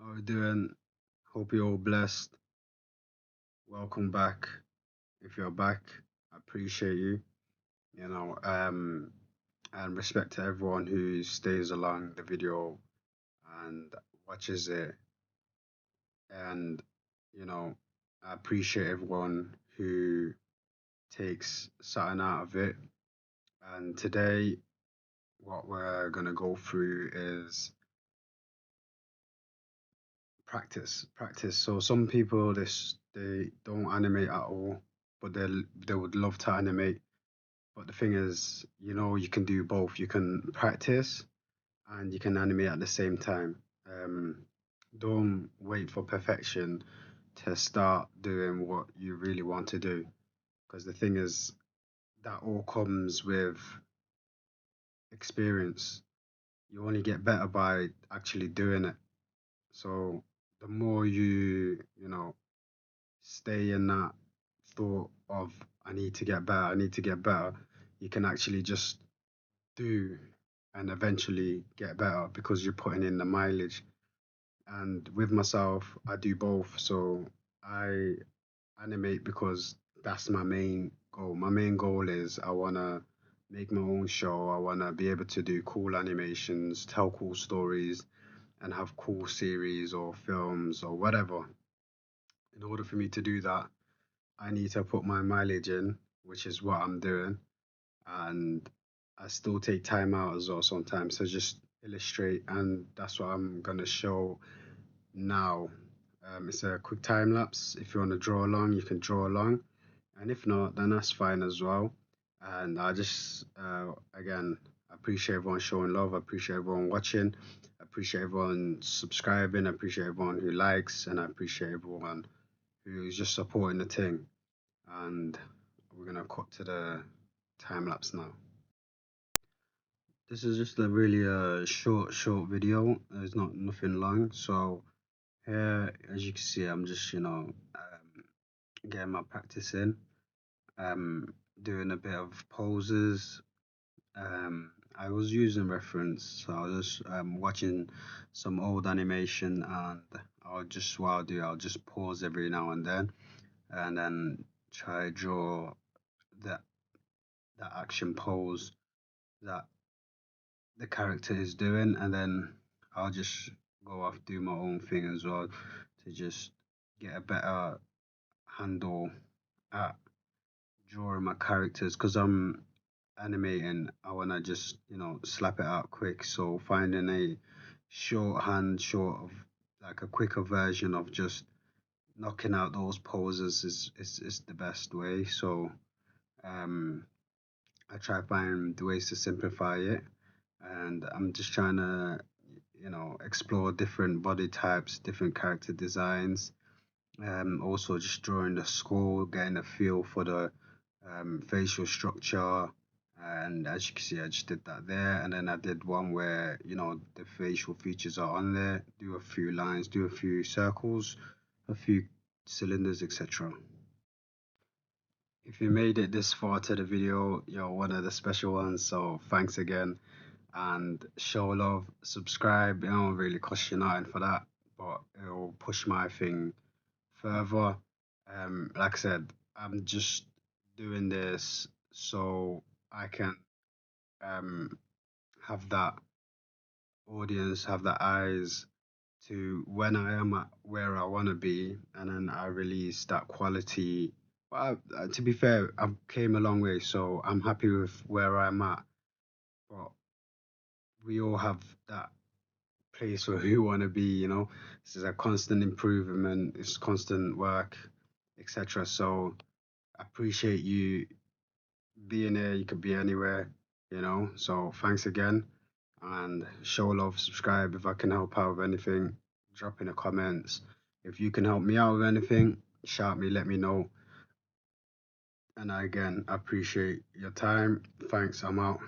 How you doing? Hope you're all blessed. Welcome back. If you're back, I appreciate you. You know, and respect to everyone who stays along the video and watches it. And you know, I appreciate everyone who takes something out of it. And today, what we're gonna go through is practice. So some people they don't animate at all, but they would love to animate. But the thing is, you can do both. You can practice and you can animate at the same time. Don't wait for perfection to start doing what you really want to do. Because the thing is, that all comes with experience. You only get better by actually doing it. So the more you stay in that thought of I need to get better, I need to get better, you can actually just do and eventually get better because you're putting in the mileage. And with myself, I do both. So I animate because that's my main goal. My main goal is I want to make my own show. I want to be able to do cool animations, tell cool stories, and have cool series or films or whatever. In order for me to do that, I need to put my mileage in, which is what I'm doing. And I still take time out as well sometimes to just illustrate, and that's what I'm gonna show now. It's a quick time lapse. If you want to draw along, you can draw along, and if not, then that's fine as well. And I just again appreciate everyone showing love. I appreciate everyone watching. I appreciate everyone subscribing. I appreciate everyone who likes, and I appreciate everyone who's just supporting the thing. And we're gonna cut to the time lapse now. This is just a really short video. It's not nothing long. So here, as you can see, I'm just getting my practice in, doing a bit of poses. I was using reference, so I was just watching some old animation, and what I'll do, I'll just pause every now and then try draw that that action pose that the character is doing, and then I'll just go off do my own thing as well to just get a better handle at drawing my characters because I'm animating. I want to just slap it out quick, so finding a short of like a quicker version of just knocking out those poses is the best way. So um I try find the ways to simplify it, and I'm just trying to, explore different body types, different character designs. Also just drawing the skull, getting a feel for the facial structure. And as you can see, I just did that there, and then I did one where the facial features are on there. Do a few lines, do a few circles, a few cylinders, etc. If you made it this far to the video, you're one of the special ones, so thanks again. And show love, subscribe. It don't really cost you nothing for that, but it'll push my thing further. Like I said, I'm just doing this so I can um have that audience, have the eyes to when I am at where I want to be, and then I release that quality. Well, to be fair, I've came a long way, so I'm happy with where I'm at. But we all have that place where we want to be. This is a constant improvement, it's constant work, etc. So I appreciate you being here. You could be anywhere. So thanks again, and show love, subscribe. If I can help out with anything, drop in the comments. If you can help me out with anything, shout me, let me know. And again, I appreciate your time. Thanks, I'm out.